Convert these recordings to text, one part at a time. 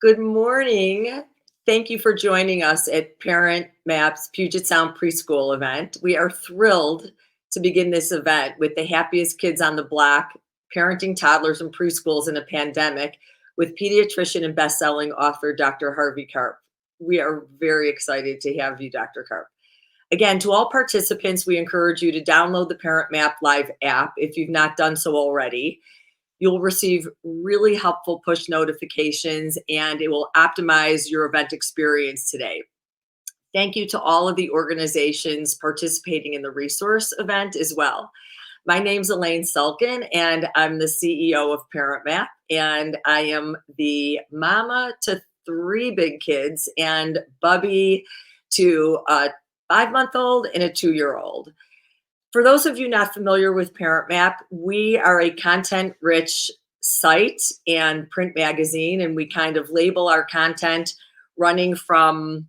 Good morning. Thank you for joining us at Parent Maps Puget Sound Preschool event. We are thrilled to begin this event with the happiest kids on the block, parenting toddlers and preschools in a pandemic, with pediatrician and best-selling author Dr. Harvey Karp. We are very excited to have you, Dr. Karp. Again, to all participants, we encourage you to download the Parent Map Live app if you've not done so already. You'll receive really helpful push notifications and it will optimize your event experience today. Thank you to all of the organizations participating in the resource event as well. My name's Elaine Sulkin and I'm the CEO of Parent Map, and I am the mama to 3 big kids and Bubby to a 5-month-old and a 2-year-old. For those of you not familiar with Parent Map, we are a content-rich site and print magazine, and we kind of label our content running from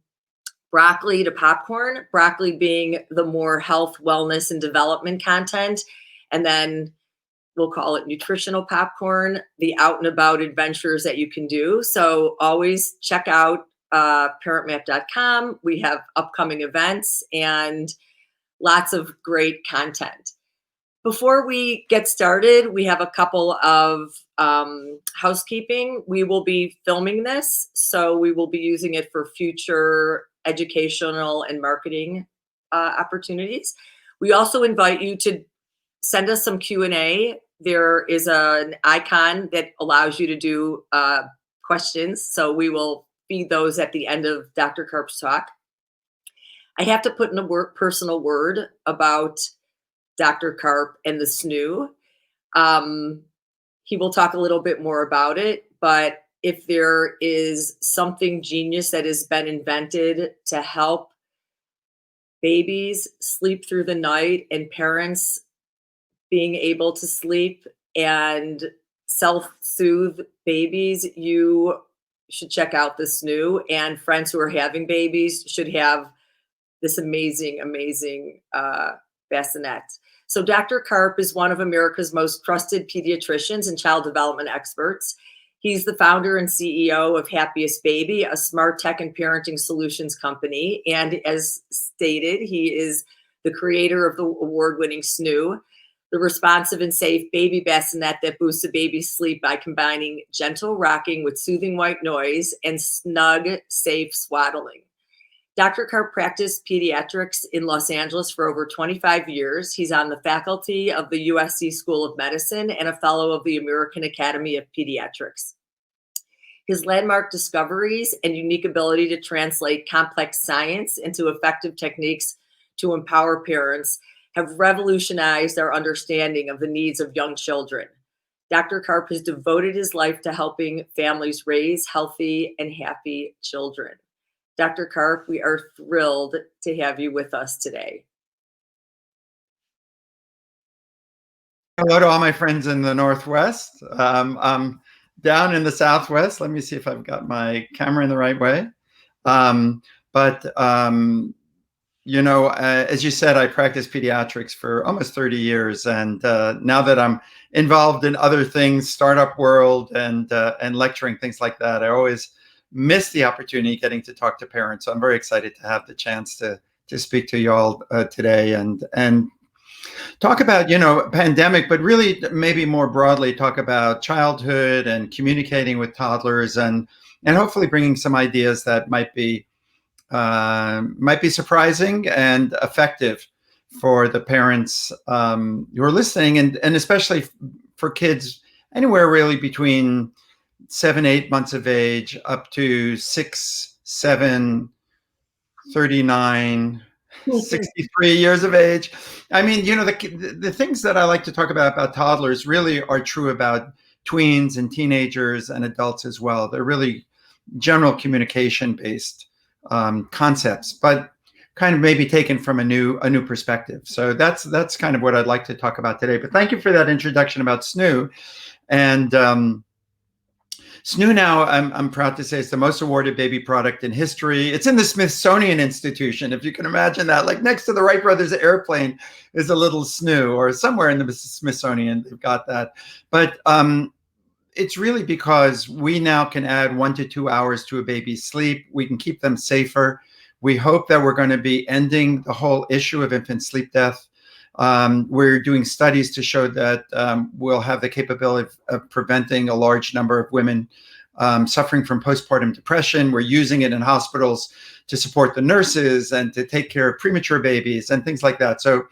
broccoli to popcorn, broccoli being the more health, wellness, and development content, and then we'll call it nutritional popcorn, the out and about adventures that you can do. So always check out parentmap.com. We have upcoming events and lots of great content. Before we get started, we have a couple of housekeeping. We will be filming this, so we will be using it for future educational and marketing opportunities. We also invite you to send us some Q&A. There is an icon that allows you to do questions, so we will feed those at the end of Dr. Karp's talk. I have to put in a personal word about Dr. Karp and the SNU. He will talk a little bit more about it, but if there is something genius that has been invented to help babies sleep through the night and parents being able to sleep and self-soothe babies, you should check out the SNU, and friends who are having babies should have this amazing bassinet. So Dr. Karp is one of America's most trusted pediatricians and child development experts. He's the founder and CEO of Happiest Baby, a smart tech and parenting solutions company. And as stated, he is the creator of the award-winning SNU, the responsive and safe baby bassinet that boosts a baby's sleep by combining gentle rocking with soothing white noise and snug, safe swaddling. Dr. Karp practiced pediatrics in Los Angeles for over 25 years. He's on the faculty of the USC School of Medicine and a fellow of the American Academy of Pediatrics. His landmark discoveries and unique ability to translate complex science into effective techniques to empower parents have revolutionized our understanding of the needs of young children. Dr. Karp has devoted his life to helping families raise healthy and happy children. Dr. Karp, we are thrilled to have you with us today. Hello to all my friends in the Northwest. I'm down in the Southwest. Let me see if I've got my camera in the right way. As you said, I practiced pediatrics for almost 30 years. And now that I'm involved in other things, startup world and lecturing, things like that, I always miss the opportunity getting to talk to parents. So I'm very excited to have the chance to speak to you all today and talk about, pandemic, but really maybe more broadly talk about childhood and communicating with toddlers and hopefully bringing some ideas that might be surprising and effective for the parents who are listening, and especially for kids anywhere really between 7, 8 months of age up to 6, 7, 39, 63 years of age. I mean, the things that I like to talk about toddlers really are true about tweens and teenagers and adults as well. They're really general communication based concepts, but kind of maybe taken from a new perspective. So that's kind of what I'd like to talk about today. But thank you for that introduction about SNU. And SNU now, I'm proud to say, is the most awarded baby product in history. It's in the Smithsonian Institution, if you can imagine that. Like next to the Wright brothers airplane is a little SNU, or somewhere in the Smithsonian they've got that. But it's really because we now can add 1 to 2 hours to a baby's sleep. We can keep them safer. We hope that we're going to be ending the whole issue of infant sleep death. We're doing studies to show that we'll have the capability of preventing a large number of women suffering from postpartum depression. We're using it in hospitals to support the nurses and to take care of premature babies and things like that. So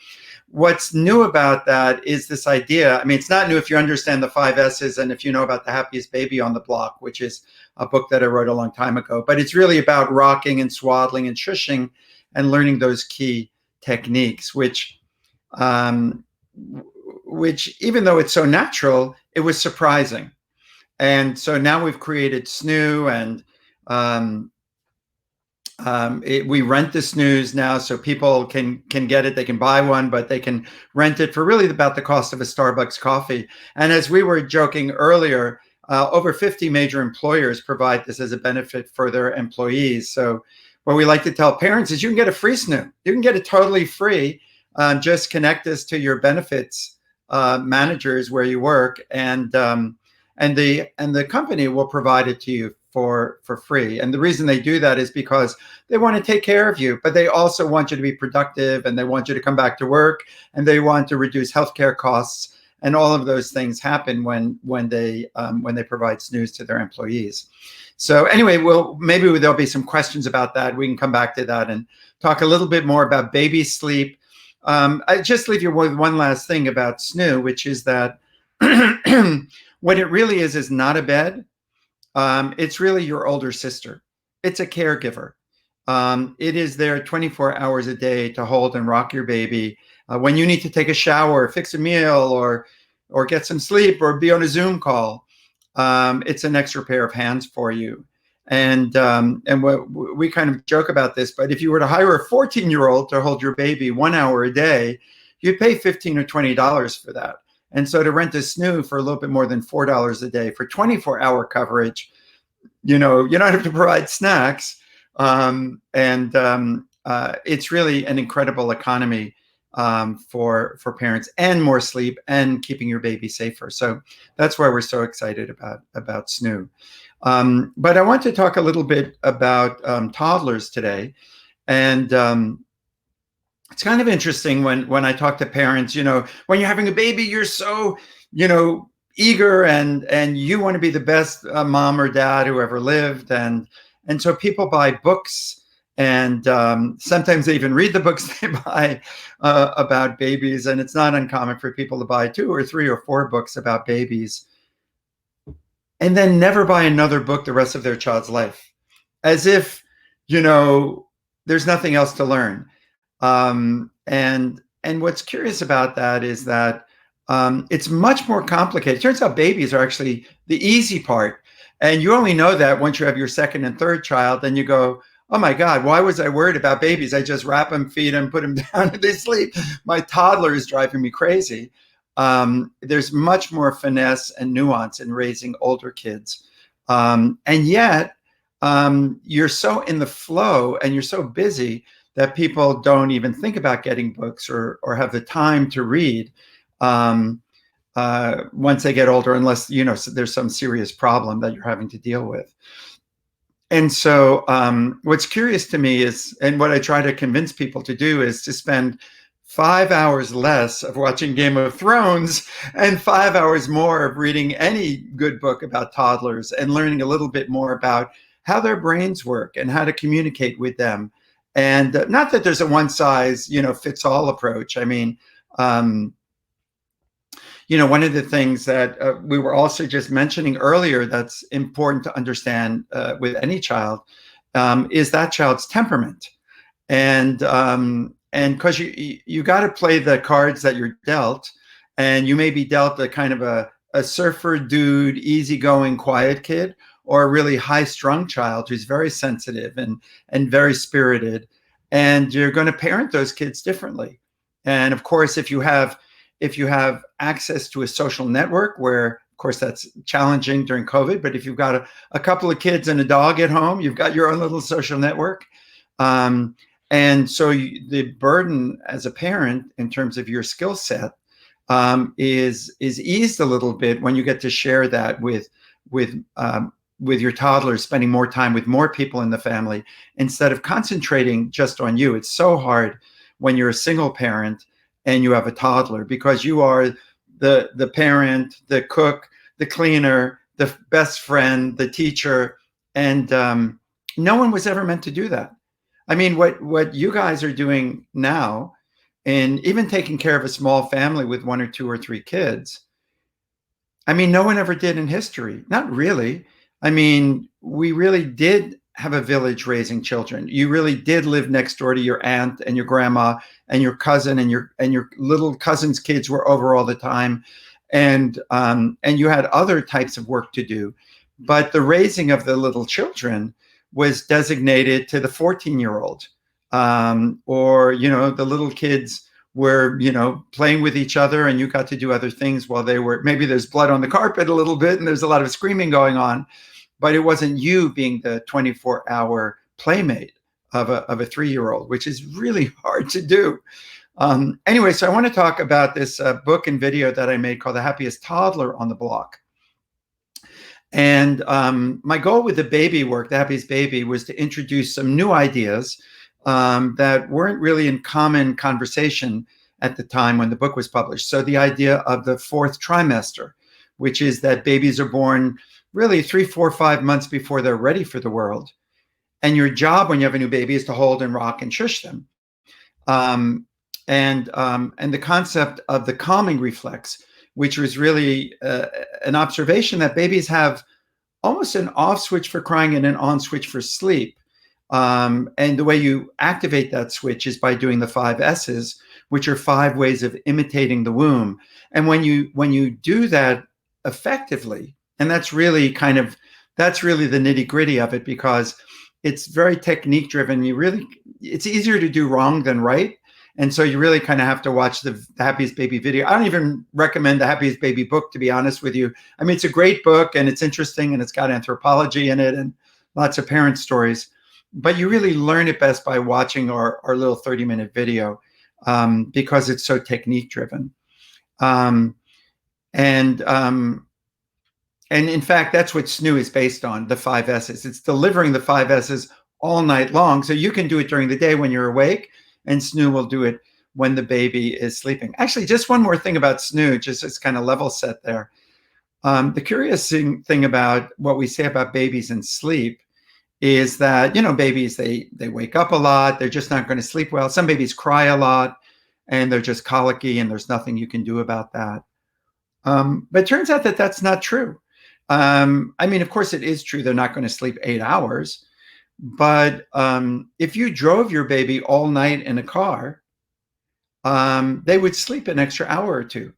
what's new about that is this idea. I mean, it's not new if you understand the 5 S's and if you know about The Happiest Baby on the Block, which is a book that I wrote a long time ago. But it's really about rocking and swaddling and shushing and learning those key techniques, which even though it's so natural, it was surprising. And so now we've created Snoo, and we rent the Snoos now, so people can get it. They can buy one, but they can rent it for really about the cost of a Starbucks coffee. And as we were joking earlier, over 50 major employers provide this as a benefit for their employees. So what we like to tell parents is you can get a free Snoo. You can get it totally free. Just connect us to your benefits managers where you work, and the company will provide it to you for free. And the reason they do that is because they want to take care of you, but they also want you to be productive, and they want you to come back to work, and they want to reduce healthcare costs. And all of those things happen when they provide Snoos to their employees. So anyway, maybe there'll be some questions about that. We can come back to that and talk a little bit more about baby sleep. I just leave you with one last thing about Snoo, which is that what it really is not a bed. It's really your older sister. It's a caregiver. It is there 24 hours a day to hold and rock your baby. When you need to take a shower, fix a meal, or get some sleep, or be on a Zoom call, it's an extra pair of hands for you. And we kind of joke about this, but if you were to hire a 14-year-old to hold your baby 1 hour a day, you'd pay $15 or $20 for that. And so to rent a Snoo for a little bit more than $4 a day for 24-hour coverage, you don't have to provide snacks. It's really an incredible economy for parents, and more sleep, and keeping your baby safer. So that's why we're so excited about Snoo. But I want to talk a little bit about toddlers today. And it's kind of interesting when I talk to parents, when you're having a baby, you're so, eager, and you want to be the best mom or dad who ever lived. And so people buy books, and sometimes they even read the books they buy about babies. And it's not uncommon for people to buy 2 or 3 or 4 books about babies, and then never buy another book the rest of their child's life, as if, there's nothing else to learn. And what's curious about that is that it's much more complicated. It turns out babies are actually the easy part. And you only know that once you have your second and third child, then you go, oh my God, why was I worried about babies? I just wrap them, feed them, put them down, and they sleep. My toddler is driving me crazy. There's much more finesse and nuance in raising older kids. And yet you're so in the flow, and you're so busy that people don't even think about getting books or have the time to read once they get older, unless there's some serious problem that you're having to deal with. And so what's curious to me is, and what I try to convince people to do, is to spend 5 hours less of watching Game of Thrones and 5 hours more of reading any good book about toddlers, and learning a little bit more about how their brains work and how to communicate with them. And not that there's a one size, fits all approach. I mean, one of the things that we were also just mentioning earlier that's important to understand with any child is that child's temperament. And because you got to play the cards that you're dealt, and you may be dealt a kind of a surfer dude, easygoing, quiet kid, or a really high-strung child who's very sensitive and very spirited, and you're going to parent those kids differently. And of course, if you have access to a social network, where of course that's challenging during COVID, but if you've got a couple of kids and a dog at home, you've got your own little social network. And so the burden as a parent in terms of your skill set is eased a little bit when you get to share that with your toddlers, spending more time with more people in the family instead of concentrating just on you. It's so hard when you're a single parent and you have a toddler, because you are the parent, the cook, the cleaner, the best friend, the teacher, and no one was ever meant to do that. I mean, what you guys are doing now, and even taking care of a small family with 1 or 2 or 3 kids, I mean, no one ever did in history. Not really. I mean, we really did have a village raising children. You really did live next door to your aunt and your grandma and your cousin, and your little cousin's kids were over all the time, and you had other types of work to do. But the raising of the little children was designated to the 14-year-old, or the little kids were playing with each other, and you got to do other things while they were, maybe there's blood on the carpet a little bit and there's a lot of screaming going on, but it wasn't you being the 24-hour playmate of a 3-year-old, which is really hard to do. Anyway, so I want to talk about this book and video that I made called The Happiest Toddler on the Block. And my goal with the baby work, The Happiest Baby, was to introduce some new ideas that weren't really in common conversation at the time when the book was published. So the idea of the 4th trimester, which is that babies are born really 3, 4, 5 months before they're ready for the world. And your job when you have a new baby is to hold and rock and shush them. And the concept of the calming reflex, which was really an observation that babies have almost an off switch for crying and an on switch for sleep. And the way you activate that switch is by doing the 5 S's, which are 5 ways of imitating the womb. And when you do that effectively, and that's really the nitty gritty of it, because it's very technique driven. It's easier to do wrong than right. And so you really kind of have to watch the Happiest Baby video. I don't even recommend the Happiest Baby book, to be honest with you. I mean, it's a great book and it's interesting and it's got anthropology in it and lots of parent stories. But you really learn it best by watching our little 30-minute video, because it's so technique driven. And in fact, that's what SNOO is based on, the 5 S's. It's delivering the 5 S's all night long. So you can do it during the day when you're awake, and SNOO will do it when the baby is sleeping. Actually, just one more thing about SNOO, just as kind of level set there. The curious thing about what we say about babies and sleep is that, babies, they wake up a lot. They're just not going to sleep well. Some babies cry a lot and they're just colicky and there's nothing you can do about that. But it turns out that that's not true. I mean, of course it is true. They're not going to sleep 8 hours, but if you drove your baby all night in a car, they would sleep an extra hour or 2.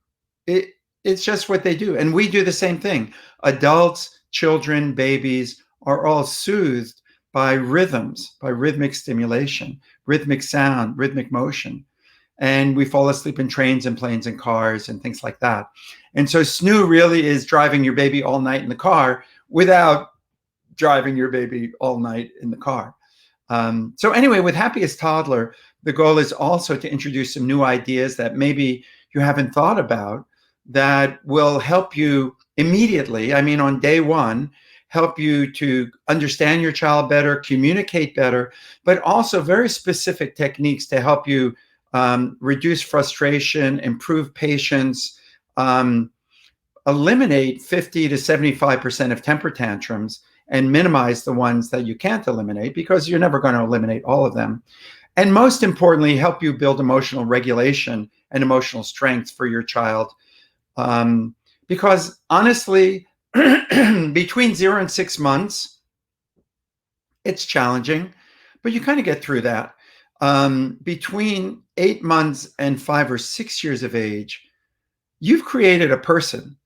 It's just what they do. And we do the same thing. Adults, children, babies are all soothed by rhythms, by rhythmic stimulation, rhythmic sound, rhythmic motion. And we fall asleep in trains and planes and cars and things like that. And so SNOO really is driving your baby all night in the car without driving your baby all night in the car. So anyway, with Happiest Toddler, the goal is also to introduce some new ideas that maybe you haven't thought about that will help you immediately. I mean, on day one, help you to understand your child better, communicate better, but also very specific techniques to help you reduce frustration, improve patience, eliminate 50 to 75% of temper tantrums, and minimize the ones that you can't eliminate, because you're never going to eliminate all of them. And most importantly, help you build emotional regulation and emotional strength for your child. Because honestly, between 0 and 6 months, it's challenging, but you kind of get through that. Between 8 months and 5 or 6 years of age, you've created a person.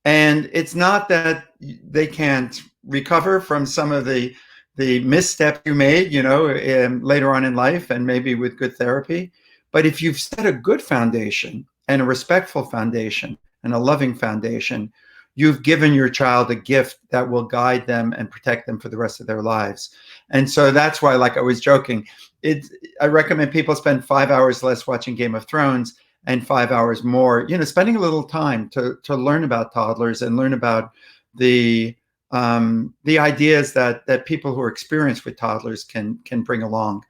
And it's not that they can't recover from some of the missteps you made, later on in life, and maybe with good therapy. But if you've set a good foundation and a respectful foundation and a loving foundation, you've given your child a gift that will guide them and protect them for the rest of their lives. And so that's why, like I was joking, I recommend people spend 5 hours less watching Game of Thrones and 5 hours more, spending a little time to learn about toddlers and learn about the ideas that people who are experienced with toddlers can bring along.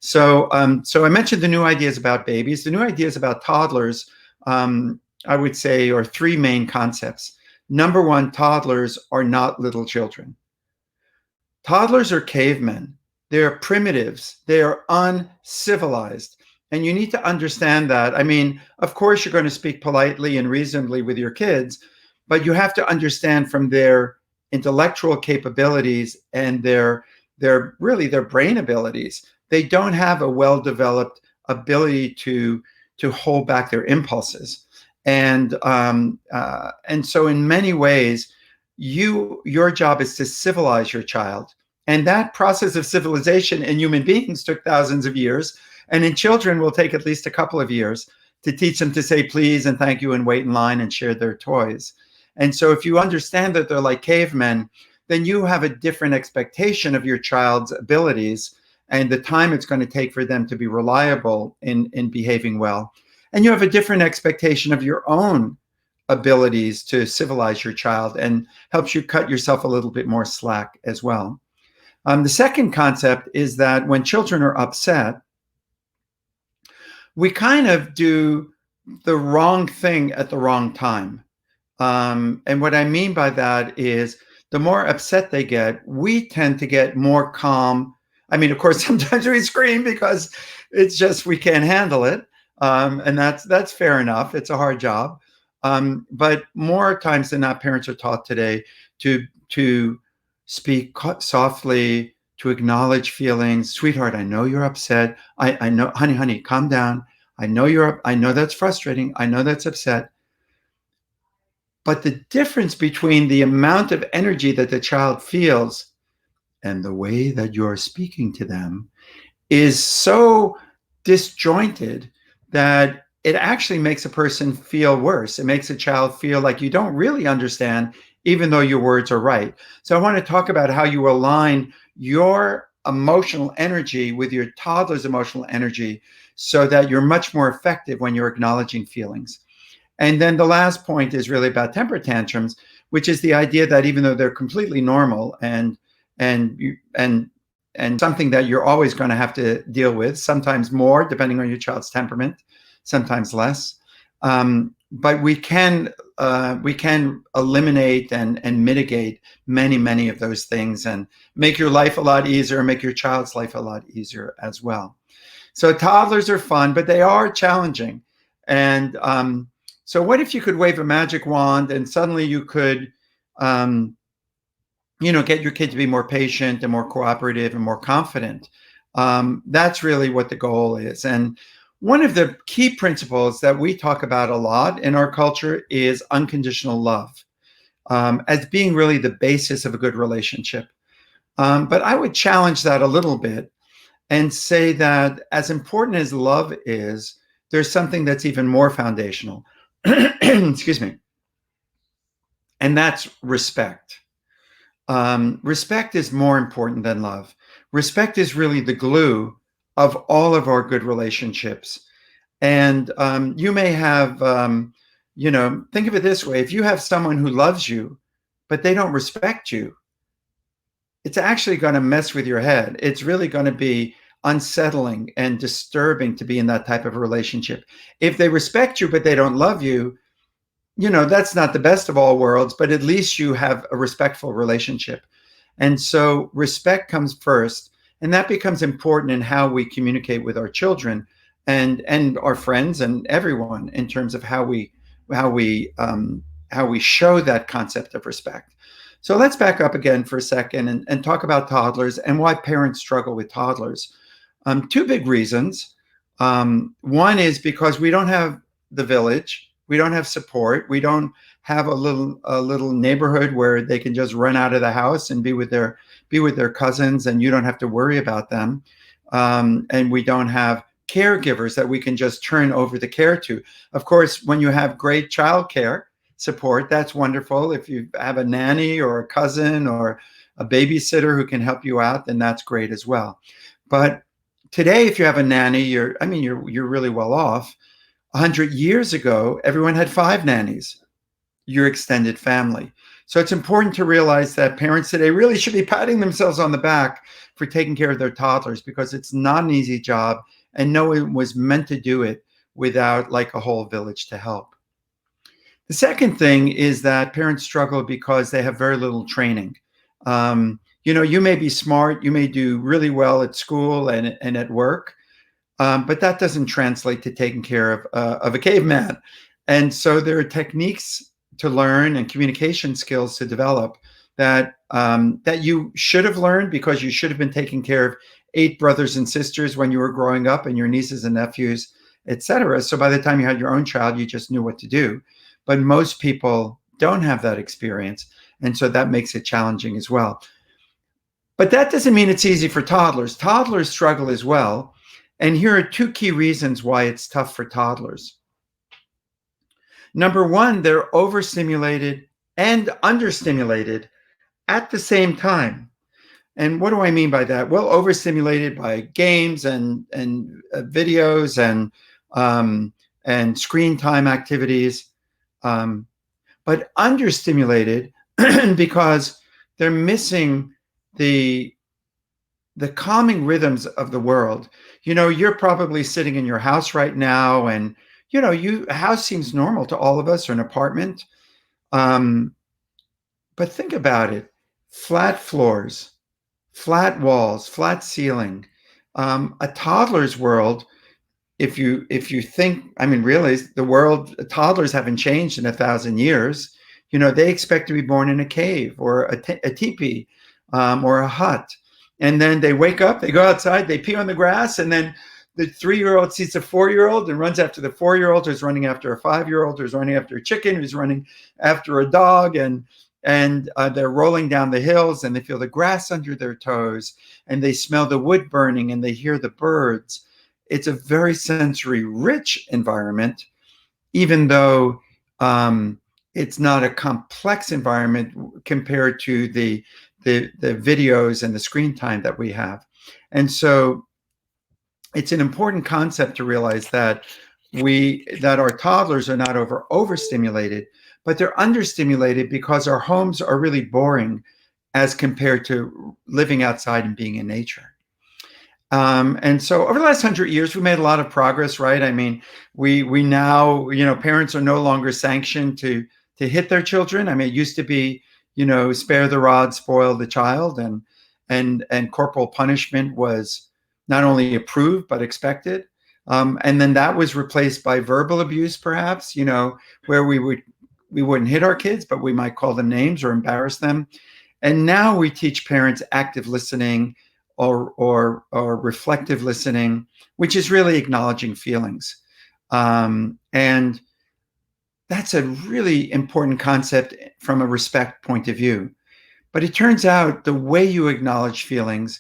So I mentioned the new ideas about babies. The new ideas about toddlers, I would say, are three main concepts. Number one, toddlers are not little children. Toddlers are cavemen. They are primitives. They are uncivilized. And you need to understand that. I mean, of course, you're going to speak politely and reasonably with your kids, but you have to understand from their intellectual capabilities and their brain abilities. They don't have a well-developed ability to hold back their impulses. And so in many ways, your job is to civilize your child. And that process of civilization in human beings took thousands of years. And in children will take at least a couple of years to teach them to say please and thank you and wait in line and share their toys. And so if you understand that they're like cavemen, then you have a different expectation of your child's abilities and the time it's going to take for them to be reliable in behaving well. And you have a different expectation of your own abilities to civilize your child, and helps you cut yourself a little bit more slack as well. The second concept is that when children are upset, we kind of do the wrong thing at the wrong time. And what I mean by that is the more upset they get, we tend to get more calm. I mean, of course, sometimes we scream because it's just we can't handle it. And that's fair enough. It's a hard job. But more times than not, parents are taught today to speak softly, to acknowledge feelings. Sweetheart, I know you're upset. I know, honey, calm down. I know you're up. I know that's frustrating. I know that's upset. But the difference between the amount of energy that the child feels and the way that you're speaking to them is so disjointed that it actually makes a person feel worse. It makes a child feel like you don't really understand, even though your words are right. So I want to talk about how you align your emotional energy with your toddler's emotional energy so that you're much more effective when you're acknowledging feelings. And then the last point is really about temper tantrums, which is the idea that even though they're completely normal and something that you're always going to have to deal with, sometimes more depending on your child's temperament, sometimes less. But we can eliminate and mitigate many of those things and make your life a lot easier, make your child's life a lot easier as well. So toddlers are fun, but they are challenging. And so what if you could wave a magic wand and suddenly you could, get your kid to be more patient and more cooperative and more confident? That's really what the goal is. And one of the key principles that we talk about a lot in our culture is unconditional love, as being really the basis of a good relationship. But I would challenge that a little bit and say that as important as love is, there's something that's even more foundational. Excuse me. And that's respect. Respect is more important than love. Respect is really the glue of all of our good relationships. And you may have, think of it this way. If you have someone who loves you, but they don't respect you, it's actually going to mess with your head. It's really going to be unsettling and disturbing to be in that type of a relationship. If they respect you, but they don't love you, that's not the best of all worlds, but at least you have a respectful relationship. And so respect comes first, and that becomes important in how we communicate with our children and our friends and everyone in terms of how we show that concept of respect. So let's back up again for a second and talk about toddlers and why parents struggle with toddlers. Two big reasons. One is because we don't have the village. We don't have support. We don't have a little neighborhood where they can just run out of the house and be with their cousins, and you don't have to worry about them. And we don't have caregivers that we can just turn over the care to. Of course, when you have great childcare support, that's wonderful. If you have a nanny or a cousin or a babysitter who can help you out, then that's great as well. But today, if you have a nanny, you're really well off. 100 years ago, everyone had 5 nannies, your extended family. So it's important to realize that parents today really should be patting themselves on the back for taking care of their toddlers, because it's not an easy job and no one was meant to do it without like a whole village to help. The second thing is that parents struggle because they have very little training. You may be smart, you may do really well at school and at work, but that doesn't translate to taking care of a caveman. And so there are techniques to learn and communication skills to develop that you should have learned, because you should have been taking care of 8 brothers and sisters when you were growing up, and your nieces and nephews, etc. So by the time you had your own child, you just knew what to do. But most people don't have that experience, and so that makes it challenging as well. But that doesn't mean it's easy for toddlers. Toddlers struggle as well. And here are 2 key reasons why it's tough for toddlers. Number one, they're overstimulated and understimulated at the same time. And what do I mean by that? Well, overstimulated by games and videos and screen time activities, but understimulated because they're missing the calming rhythms of the world. You're probably sitting in your house right now, and a house seems normal to all of us, or an apartment. But think about it: flat floors, flat walls, flat ceiling. A toddler's world, if you think, really, the world, toddlers haven't changed in 1,000 years. They expect to be born in a cave or a teepee, or a hut. And then they wake up, they go outside, they pee on the grass, and then the 3-year-old sees a 4-year-old and runs after the 4-year-old, who's running after a 5-year-old, who's running after a chicken, who's running after a dog, and they're rolling down the hills, and they feel the grass under their toes, and they smell the wood burning, and they hear the birds. It's a very sensory rich environment, even though it's not a complex environment compared to the videos and the screen time that we have. And so it's an important concept to realize that our toddlers are not overstimulated, but they're understimulated because our homes are really boring as compared to living outside and being in nature. And so over the last 100 years, we made a lot of progress, right? We now, parents are no longer sanctioned to hit their children. It used to be, spare the rod, spoil the child, and corporal punishment was not only approved but expected. And then that was replaced by verbal abuse, perhaps, where we wouldn't hit our kids, but we might call them names or embarrass them. And now we teach parents active listening or reflective listening, which is really acknowledging feelings. And that's a really important concept from a respect point of view. But it turns out the way you acknowledge feelings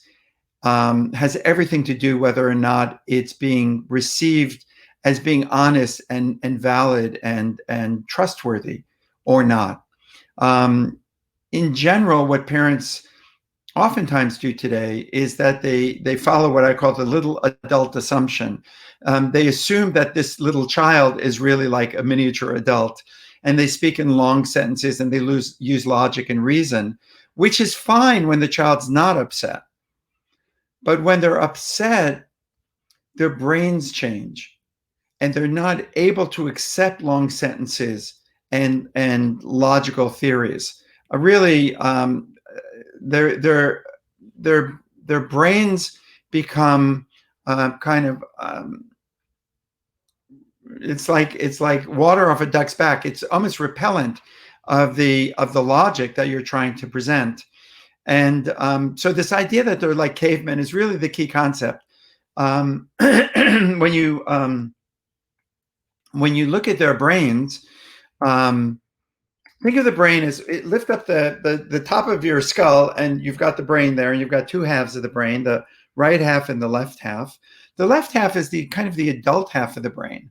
has everything to do whether or not it's being received as being honest and valid and trustworthy or not. In general, what parents oftentimes do today is that they follow what I call the little adult assumption. They assume that this little child is really like a miniature adult, and they speak in long sentences, and they use logic and reason, which is fine when the child's not upset. But when they're upset, their brains change, and they're not able to accept long sentences and logical theories. Their brains become it's like water off a duck's back. It's almost repellent of the logic that you're trying to present. And so this idea that they're like cavemen is really the key concept. When you look at their brains, think of the brain as lift up the top of your skull, and you've got the brain there, and you've got 2 halves of the brain, the right half and the left half. The left half is the kind of the adult half of the brain.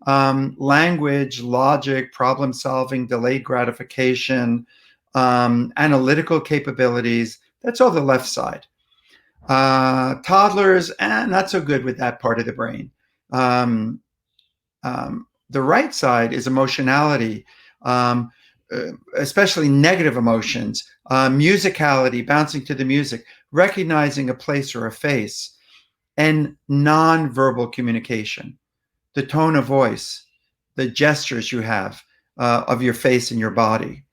Language, logic, problem solving, delayed gratification, analytical capabilities. That's all the left side. Toddlers, not so good with that part of the brain. The right side is emotionality, um, especially negative emotions, musicality, bouncing to the music, recognizing a place or a face, and nonverbal communication, the tone of voice, the gestures you have of your face and your body.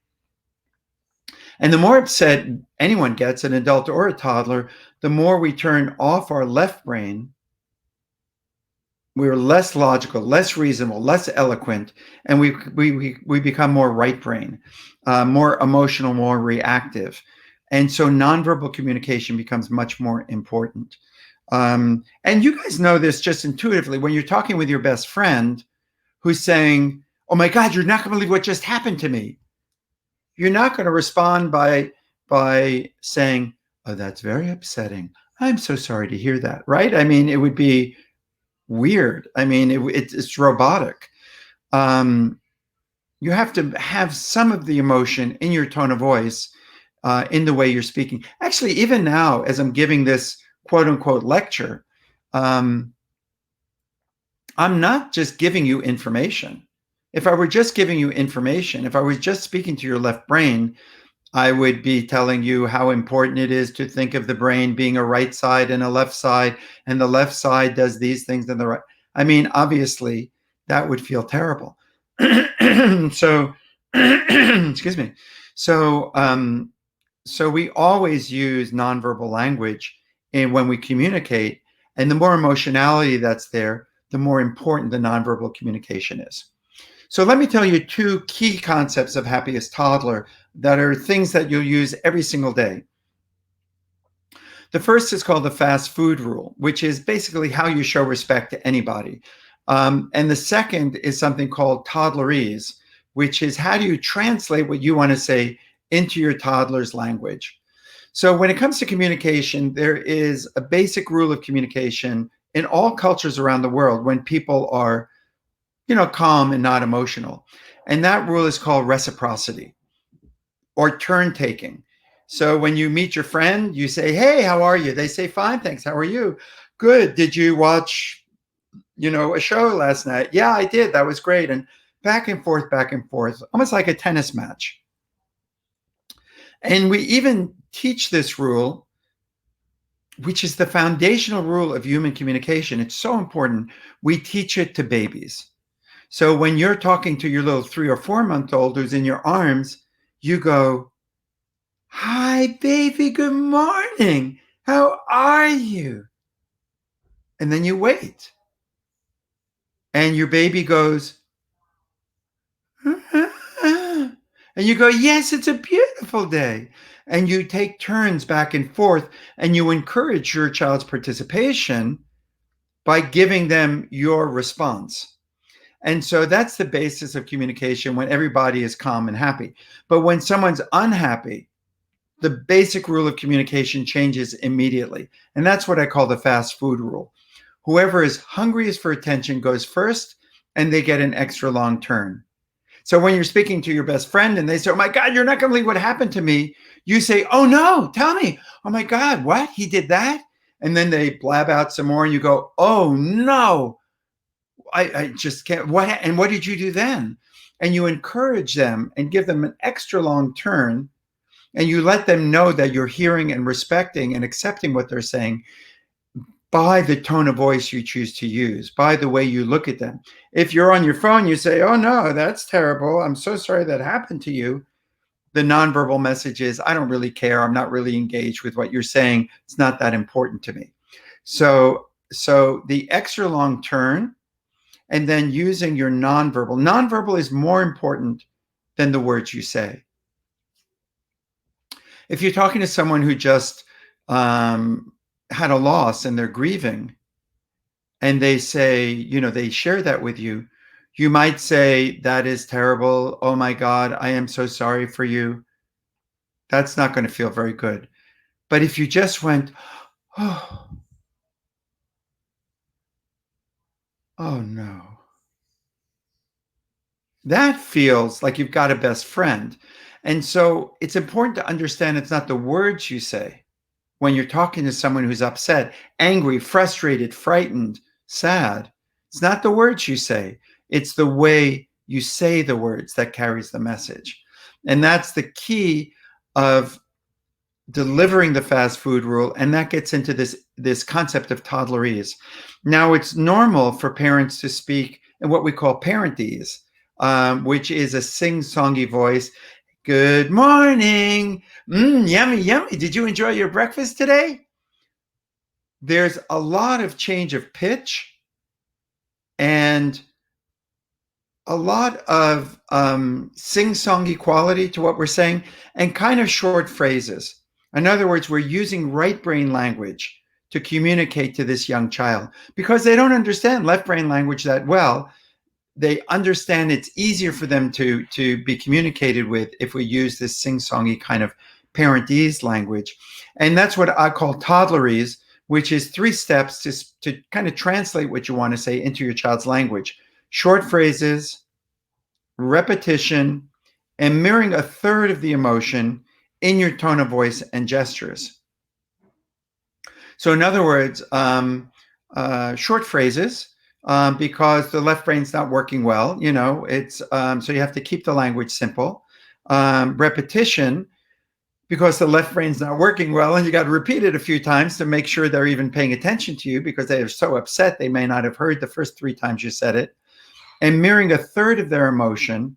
And the more upset anyone gets, an adult or a toddler, the more we turn off our left brain. We're less logical, less reasonable, less eloquent, and we become more right brain, more emotional, more reactive. And so nonverbal communication becomes much more important. And you guys know this just intuitively when you're talking with your best friend who's saying, "Oh my God, you're not going to believe what just happened to me." You're not going to respond by saying, "Oh, that's very upsetting. I'm so sorry to hear that." Right? I mean, it would be weird. I mean, it's robotic. You have to have some of the emotion in your tone of voice, in the way you're speaking. Actually, even now, as I'm giving this quote unquote lecture, I'm not just giving you information. If I were just giving you information, if I was just speaking to your left brain, I would be telling you how important it is to think of the brain being a right side and a left side, and the left side does these things and the right. I mean, obviously, that would feel terrible. So, excuse me. So we always use nonverbal language when we communicate, and the more emotionality that's there, the more important the nonverbal communication is. So let me tell you two key concepts of Happiest Toddler that are things that you'll use every single day. The first is called the fast food rule, which is basically how you show respect to anybody. And the second is something called toddlerese, which is how do you translate what you want to say into your toddler's language. So when it comes to communication, there is a basic rule of communication in all cultures around the world when people are calm and not emotional. And that rule is called reciprocity or turn taking. So when you meet your friend, you say, "Hey, how are you?" They say, "Fine, thanks. How are you?" "Good. Did you watch, a show last night?" "Yeah, I did. That was great." And back and forth, almost like a tennis match. And we even teach this rule, which is the foundational rule of human communication. It's so important. We teach it to babies. So when you're talking to your little 3 or 4-month-old who's in your arms, you go, "Hi, baby, good morning. How are you?" And then you wait. And your baby goes, and you go, "Yes, it's a beautiful day." And you take turns back and forth, and you encourage your child's participation by giving them your response. And so that's the basis of communication when everybody is calm and happy. But when someone's unhappy, the basic rule of communication changes immediately. And that's what I call the fast food rule. Whoever is hungriest for attention goes first, and they get an extra long turn. So when you're speaking to your best friend and they say, "Oh my God, you're not going to believe what happened to me," you say, "Oh no, tell me." "Oh my God, what? He did that?" And then they blab out some more and you go, "Oh no, I just can't. What did you do then?" And you encourage them and give them an extra long turn, and you let them know that you're hearing and respecting and accepting what they're saying by the tone of voice you choose to use, by the way you look at them. If you're on your phone, you say, "Oh no, that's terrible. I'm so sorry that happened to you." The nonverbal message is, "I don't really care. I'm not really engaged with what you're saying. It's not that important to me." So the extra long turn, and then using your nonverbal. Nonverbal is more important than the words you say. If you're talking to someone who just had a loss and they're grieving, and they say, they share that with you, you might say, "That is terrible. Oh my God, I am so sorry for you." That's not going to feel very good. But if you just went, "Oh, oh no," that feels like you've got a best friend. And so it's important to understand it's not the words you say when you're talking to someone who's upset, angry, frustrated, frightened, sad. It's not the words you say. It's the way you say the words that carries the message. And that's the key of delivering the fast food rule. And that gets into this concept of toddlerese. Now, it's normal for parents to speak in what we call parentese, which is a sing-songy voice. Good morning. Yummy, yummy. Did you enjoy your breakfast today? There's a lot of change of pitch and a lot of sing-songy quality to what we're saying, and kind of short phrases. In other words, we're using right brain language to communicate to this young child because they don't understand left brain language that well. They understand it's easier for them to be communicated with if we use this sing-songy kind of parentese language. And that's what I call toddlerese, which is 3 steps to kind of translate what you want to say into your child's language. Short phrases, repetition, and mirroring a third of the emotion in your tone of voice and gestures. So in other words, short phrases, because the left brain's not working well, it's so you have to keep the language simple. Repetition, because the left brain's not working well, and you got to repeat it a few times to make sure they're even paying attention to you, because they are so upset they may not have heard the first 3 times you said it. And mirroring a third of their emotion,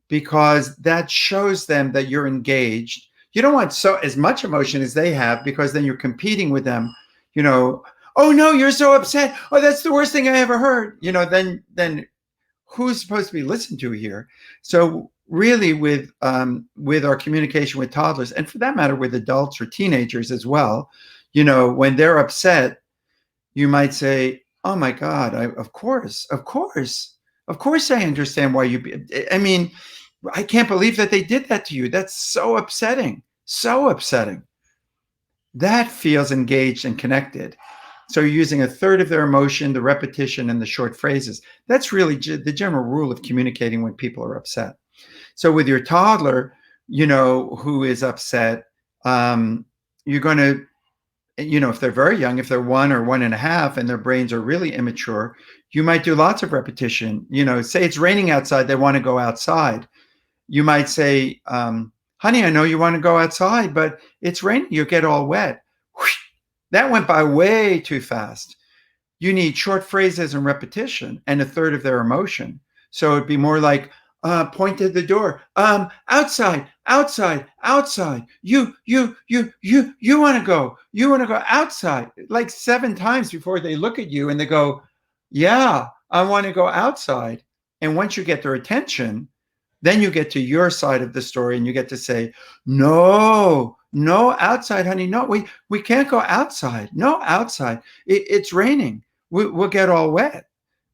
because that shows them that you're engaged. You don't want as much emotion as they have, because then you're competing with them. Oh no, you're so upset. Oh, that's the worst thing I ever heard. Then who's supposed to be listened to here? So really, with our communication with toddlers, and for that matter with adults or teenagers as well, when they're upset, you might say, "Oh my God, of course I understand why I can't believe that they did that to you. That's so upsetting, so upsetting." That feels engaged and connected. So you're using a third of their emotion, the repetition, and the short phrases. That's really the general rule of communicating when people are upset. So with your toddler, who is upset, you're going to, if they're very young, if they're 1 or 1.5 and their brains are really immature, you might do lots of repetition. Say it's raining outside, they want to go outside. You might say, honey, I know you want to go outside, but it's raining, you'll get all wet. Whoosh, that went by way too fast. You need short phrases and repetition and a third of their emotion. So it'd be more like, point at the door. Outside. You want to go outside. Like 7 times before they look at you and they go, yeah, I want to go outside. And once you get their attention, then you get to your side of the story and you get to say, no, outside, honey. No, we can't go outside. No, outside. It's raining. We'll get all wet.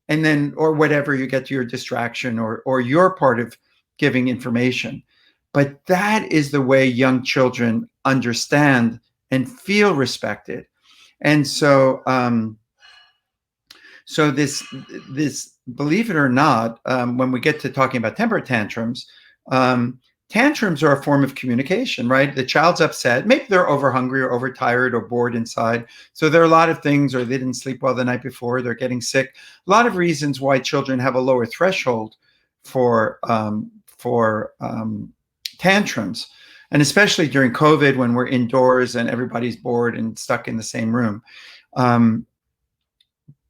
And then, or whatever, you get to your distraction or your part of giving information. But that is the way young children understand and feel respected. And so, so this, believe it or not, when we get to talking about temper tantrums, tantrums are a form of communication, right? The child's upset. Maybe they're overhungry or overtired or bored inside. So there are a lot of things, or they didn't sleep well the night before, they're getting sick. A lot of reasons why children have a lower threshold for tantrums. And especially during COVID, when we're indoors and everybody's bored and stuck in the same room.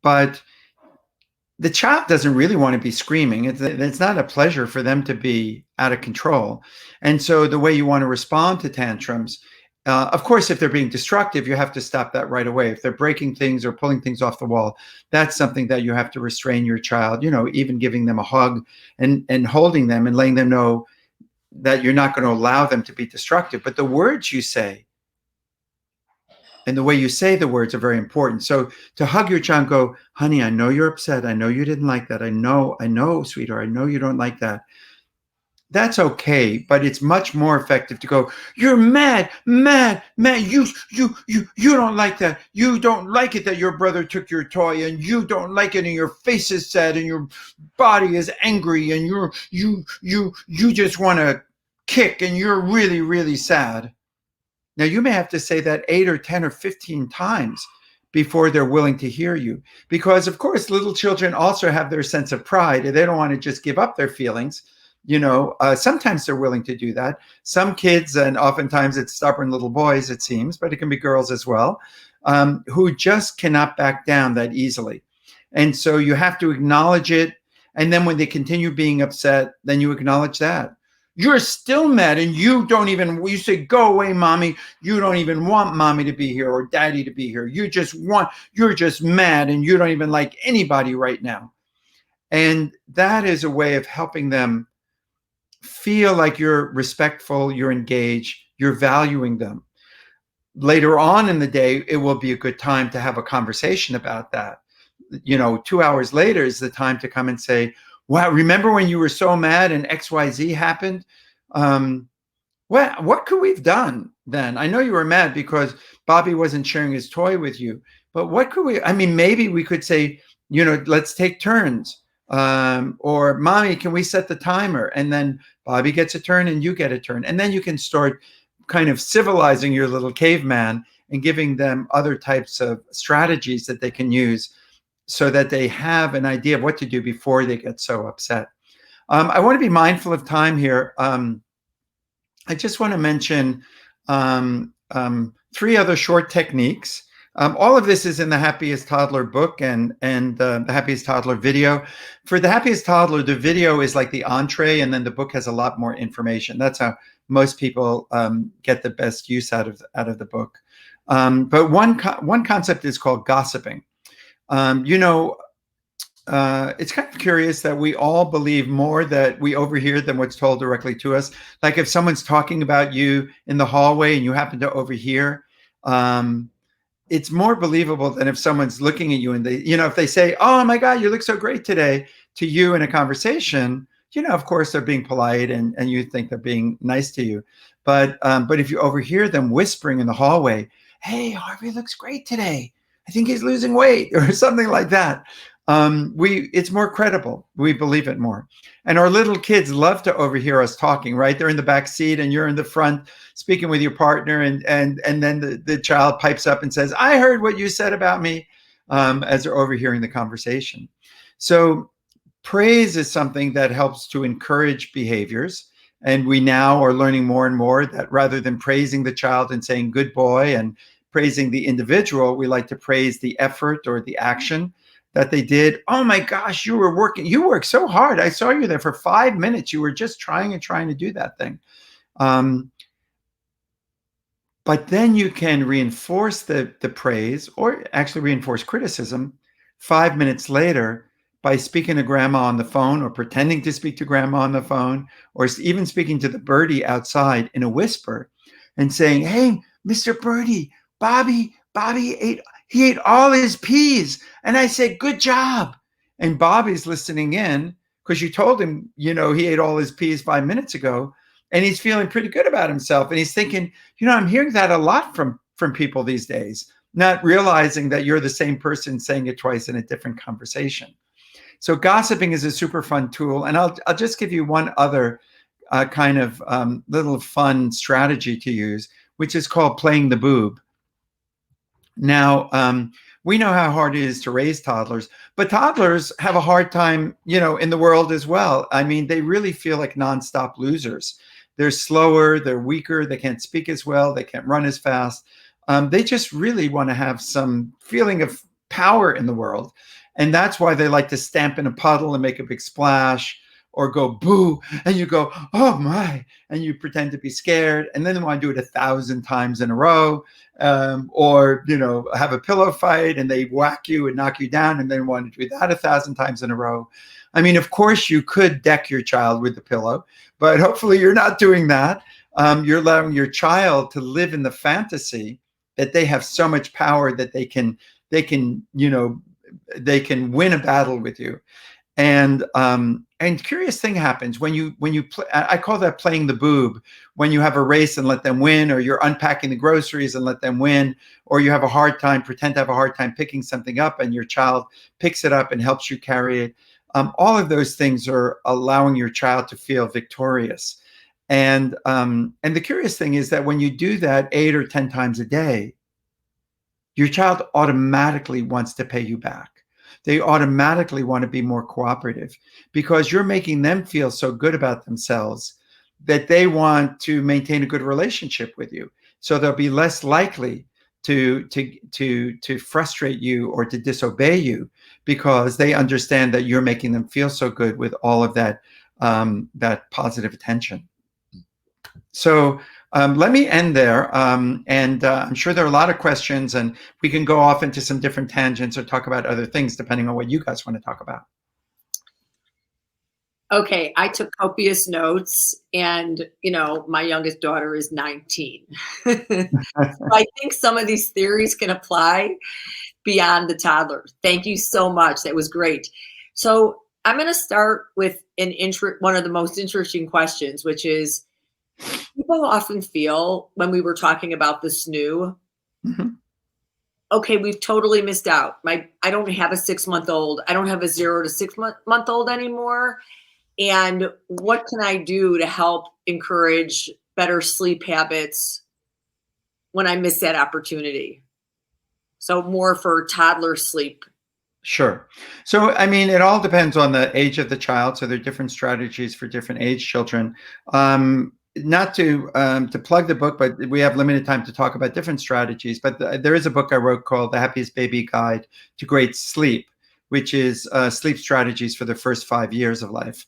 But the child doesn't really want to be screaming. It's not a pleasure for them to be out of control. And so the way you want to respond to tantrums, of course, if they're being destructive, you have to stop that right away. If they're breaking things or pulling things off the wall, that's something that you have to restrain your child, even giving them a hug and holding them and letting them know that you're not going to allow them to be destructive. But the words you say and the way you say the words are very important. So to hug your child and go, honey, I know you're upset. I know you didn't like that. I know, sweetheart. I know you don't like that. That's okay, but it's much more effective to go, you're mad. You don't like that. You don't like it that your brother took your toy, and you don't like it, and your face is sad, and your body is angry, and you just want to kick, and you're really, really sad. Now, you may have to say that 8 or 10 or 15 times before they're willing to hear you. Because of course, little children also have their sense of pride. They don't want to just give up their feelings. Sometimes they're willing to do that. Some kids, and oftentimes it's stubborn little boys, it seems, but it can be girls as well, who just cannot back down that easily. And so you have to acknowledge it. And then when they continue being upset, then you acknowledge that. You're still mad, and you say, go away, mommy. You don't even want mommy to be here or daddy to be here. You're just mad, and you don't even like anybody right now. And that is a way of helping them feel like you're respectful, you're engaged, you're valuing them. Later on in the day, it will be a good time to have a conversation about that. 2 hours later is the time to come and say, wow, remember when you were so mad and XYZ happened? What could we have done then? I know you were mad because Bobby wasn't sharing his toy with you, but maybe we could say, let's take turns. Or mommy, can we set the timer? And then Bobby gets a turn and you get a turn. And then you can start kind of civilizing your little caveman and giving them other types of strategies that they can use so that they have an idea of what to do before they get so upset. I want to be mindful of time here. I just want to mention 3 other short techniques. All of this is in the Happiest Toddler book and the Happiest Toddler video. For the Happiest Toddler, the video is like the entree, and then the book has a lot more information. That's how most people get the best use out of the book. But one concept is called gossiping. It's kind of curious that we all believe more that we overhear than what's told directly to us. Like if someone's talking about you in the hallway and you happen to overhear, it's more believable than if someone's looking at you and if they say, oh my God, you look so great today to you in a conversation, of course they're being polite and you think they're being nice to you. But if you overhear them whispering in the hallway, hey, Harvey looks great today. I think he's losing weight or something like that. It's more credible. We believe it more. And our little kids love to overhear us talking, right? They're in the back seat and you're in the front speaking with your partner. And then the child pipes up and says, I heard what you said about me, as they're overhearing the conversation. So praise is something that helps to encourage behaviors. And we now are learning more and more that rather than praising the child and saying good boy and praising the individual, we like to praise the effort or the action that they did. Oh my gosh, you worked so hard. I saw you there for 5 minutes. You were just trying to do that thing. But then you can reinforce the praise or actually reinforce criticism 5 minutes later by speaking to grandma on the phone or pretending to speak to grandma on the phone or even speaking to the birdie outside in a whisper and saying, hey, Mr. Birdie, Bobby ate all his peas. And I said, good job. And Bobby's listening in because you told him, he ate all his peas 5 minutes ago. And he's feeling pretty good about himself. And he's thinking, I'm hearing that a lot from people these days, not realizing that you're the same person saying it twice in a different conversation. So gossiping is a super fun tool. And I'll just give you one other kind of little fun strategy to use, which is called playing the boob. Now, we know how hard it is to raise toddlers, but toddlers have a hard time, in the world as well. I mean, they really feel like nonstop losers. They're slower, they're weaker, they can't speak as well, they can't run as fast. They just really want to have some feeling of power in the world. And that's why they like to stamp in a puddle and make a big splash or go boo, and you go, oh my, and you pretend to be scared. And then they want to do it 1,000 times in a row. Or have a pillow fight and they whack you and knock you down and then want to do that 1,000 times in a row. I mean, of course you could deck your child with the pillow, but hopefully you're not doing that. You're allowing your child to live in the fantasy that they have so much power that they can win a battle with you. And curious thing happens when you play. I call that playing the boob. When you have a race and let them win, or you're unpacking the groceries and let them win, or you have a hard time, pretend to have a hard time picking something up, and your child picks it up and helps you carry it. All of those things are allowing your child to feel victorious. And the curious thing is that when you do that 8 or 10 times a day, your child automatically wants to pay you back. They automatically want to be more cooperative because you're making them feel so good about themselves that they want to maintain a good relationship with you. So they'll be less likely to frustrate you or to disobey you because they understand that you're making them feel so good with all of that that positive attention. So let me end there. And I'm sure there are a lot of questions, and we can go off into some different tangents or talk about other things depending on what you guys want to talk about. Okay, I took copious notes, and my youngest daughter is 19. I think some of these theories can apply beyond the toddler. Thank you so much. That was great. So I'm going to start with one of the most interesting questions, which is, people often feel when we were talking about the SNOO, okay, we've totally missed out. I don't have a 6-month-old. I don't have a 0 to 6-month-old anymore. And what can I do to help encourage better sleep habits when I miss that opportunity? So more for toddler sleep. Sure. So, I mean, it all depends on the age of the child. So there are different strategies for different age children. Not to plug the book, but we have limited time to talk about different strategies. But there is a book I wrote called The Happiest Baby Guide to Great Sleep, which is sleep strategies for the first 5 years of life.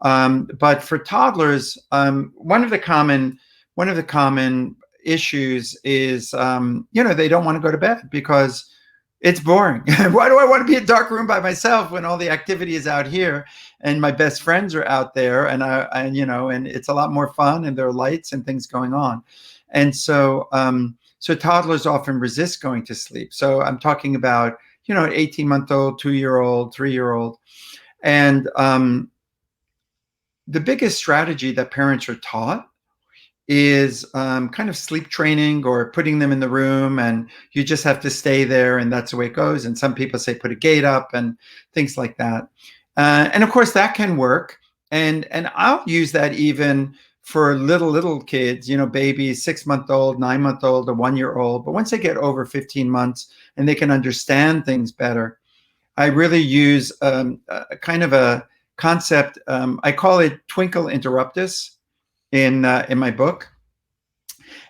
But for toddlers, one of the common issues is, they don't want to go to bed because it's boring. Why do I want to be in a dark room by myself when all the activity is out here and my best friends are out there and and it's a lot more fun and there are lights and things going on. And so, so toddlers often resist going to sleep. So I'm talking about, an 18-month-old, 2-year-old, 3-year-old. And the biggest strategy that parents are taught is kind of sleep training or putting them in the room and you just have to stay there and that's the way it goes. And some people say put a gate up and things like that. And of course that can work. And I'll use that even for little kids, babies, 6-month-old, 9-month-old, a 1-year-old. But once they get over 15 months and they can understand things better, I really use a kind of a concept. I call it Twinkle Interruptus in my book.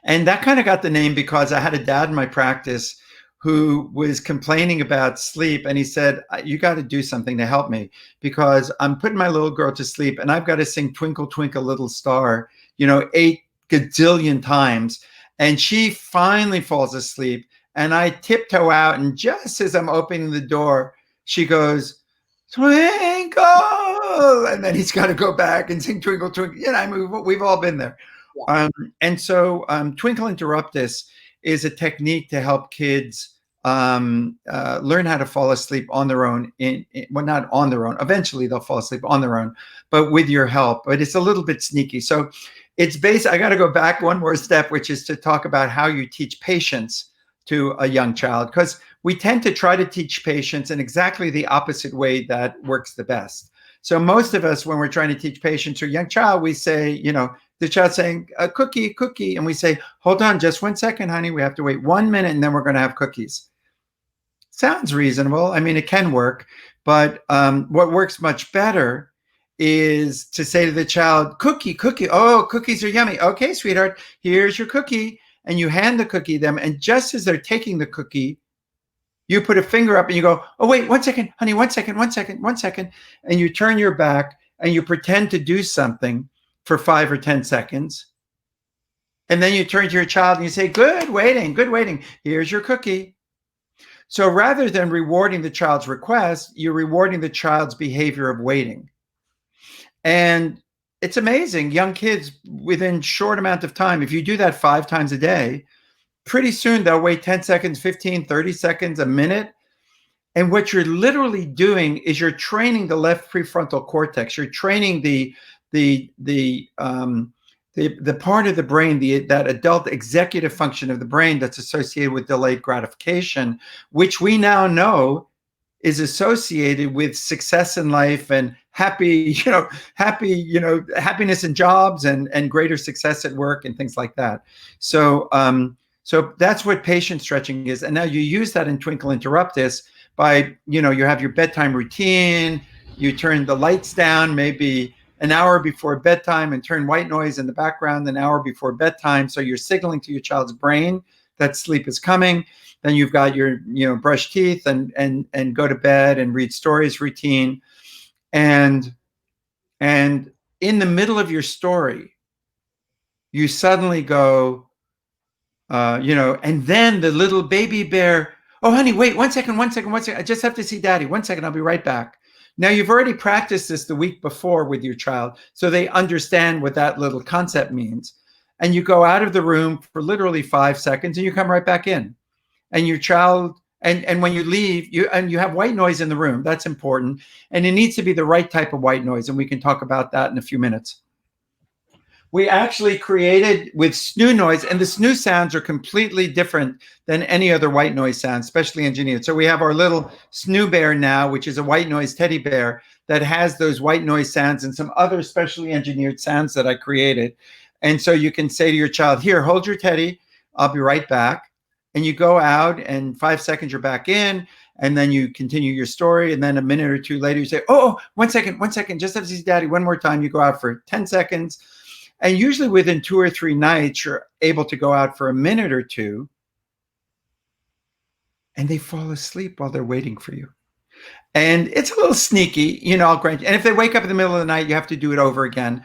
And that kind of got the name because I had a dad in my practice who was complaining about sleep. And he said, you got to do something to help me because I'm putting my little girl to sleep and I've got to sing Twinkle, Twinkle, Little Star, 8 gazillion times. And she finally falls asleep and I tiptoe out. And just as I'm opening the door, she goes, Twinkle. And then he's got to go back and sing Twinkle, Twinkle. I mean, we've all been there. Yeah. And so Twinkle Interruptus is a technique to help kids learn how to fall asleep on their own. Well, not on their own. Eventually they'll fall asleep on their own, but with your help. But it's a little bit sneaky. So it's I got to go back one more step, which is to talk about how you teach patience to a young child, because we tend to try to teach patience in exactly the opposite way that works the best. So most of us, when we're trying to teach patience to a young child, we say, the child's saying, a cookie, cookie. And we say, hold on just 1 second, honey. We have to wait 1 minute and then we're going to have cookies. Sounds reasonable. I mean, it can work. But what works much better is to say to the child, cookie, cookie. Oh, cookies are yummy. Okay, sweetheart, here's your cookie. And you hand the cookie to them. And just as they're taking the cookie, you put a finger up and you go, oh, wait, 1 second, honey, 1 second, 1 second, 1 second. And you turn your back and you pretend to do something for 5 or 10 seconds. And then you turn to your child and you say, good waiting, good waiting. Here's your cookie. So rather than rewarding the child's request, you're rewarding the child's behavior of waiting. And it's amazing. Young kids, within short amount of time, if you do that 5 times a day, pretty soon they'll wait 10 seconds, 15, 30 seconds, a minute. And what you're literally doing is you're training the left prefrontal cortex. You're training the part of the brain, that adult executive function of the brain that's associated with delayed gratification, which we now know is associated with success in life and happiness in jobs and greater success at work and things like that. So So that's what patient stretching is. And now you use that in Twinkle Interruptus by, you have your bedtime routine, you turn the lights down maybe an hour before bedtime and turn white noise in the background an hour before bedtime. So you're signaling to your child's brain that sleep is coming. Then you've got your, brush teeth and go to bed and read stories routine. And in the middle of your story, you suddenly go, and then the little baby bear, oh, honey, wait, 1 second, 1 second, 1 second. I just have to see daddy. 1 second, I'll be right back. Now, you've already practiced this the week before with your child, so they understand what that little concept means. And you go out of the room for literally 5 seconds and you come right back in. And your child, and when you leave, you have white noise in the room. That's important. And it needs to be the right type of white noise. And we can talk about that in a few minutes. We actually created with snoo noise, and the snoo sounds are completely different than any other white noise sound, specially engineered. So we have our little snoo bear now, which is a white noise teddy bear that has those white noise sounds and some other specially engineered sounds that I created. And so you can say to your child, here, hold your teddy, I'll be right back. And you go out and 5 seconds you're back in, and then you continue your story. And then a minute or two later you say, oh, 1 second, 1 second, just have to see daddy one more time. You go out for 10 seconds. And usually within 2 or 3 nights, you're able to go out for a minute or two, and they fall asleep while they're waiting for you. And it's a little sneaky, I'll grant you. And if they wake up in the middle of the night, you have to do it over again.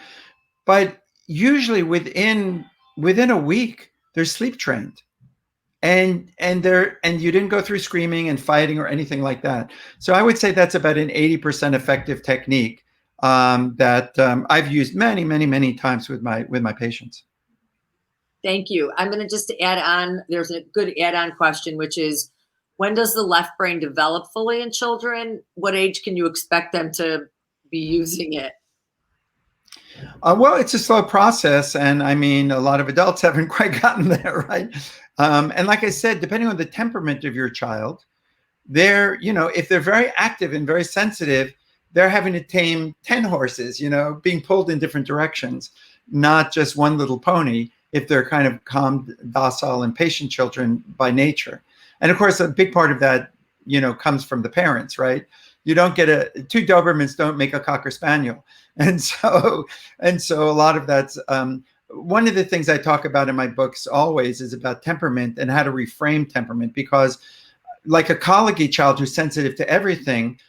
But usually within a week, they're sleep trained. And you didn't go through screaming and fighting or anything like that. So I would say that's about an 80% effective technique that I've used many, many, many times with my patients. Thank you. I'm going to just add on, there's a good add-on question, which is, when does the left brain develop fully in children? What age can you expect them to be using it? Well, it's a slow process. And I mean, a lot of adults haven't quite gotten there, right? And like I said, depending on the temperament of your child, if they're very active and very sensitive, they're having to tame 10 horses, being pulled in different directions, not just one little pony, if they're kind of calm, docile, and patient children by nature. And of course, a big part of that, comes from the parents, right? You don't get two Dobermans don't make a Cocker Spaniel. And so a lot of that's, one of the things I talk about in my books always is about temperament and how to reframe temperament, because like a colicky child who's sensitive to everything,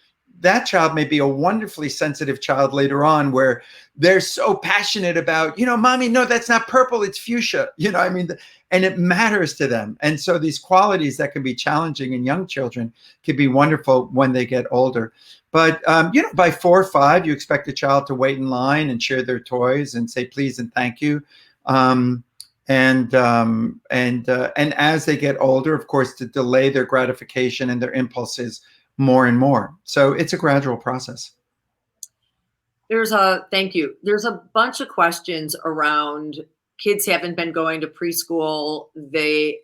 that child may be a wonderfully sensitive child later on, where they're so passionate about, mommy, no, that's not purple, it's fuchsia, and it matters to them. And so these qualities that can be challenging in young children can be wonderful when they get older. But, by 4 or 5, you expect a child to wait in line and share their toys and say please and thank you. And as they get older, of course, to delay their gratification and their impulses more and more. So it's a gradual process. Thank you. There's a bunch of questions around kids haven't been going to preschool. They,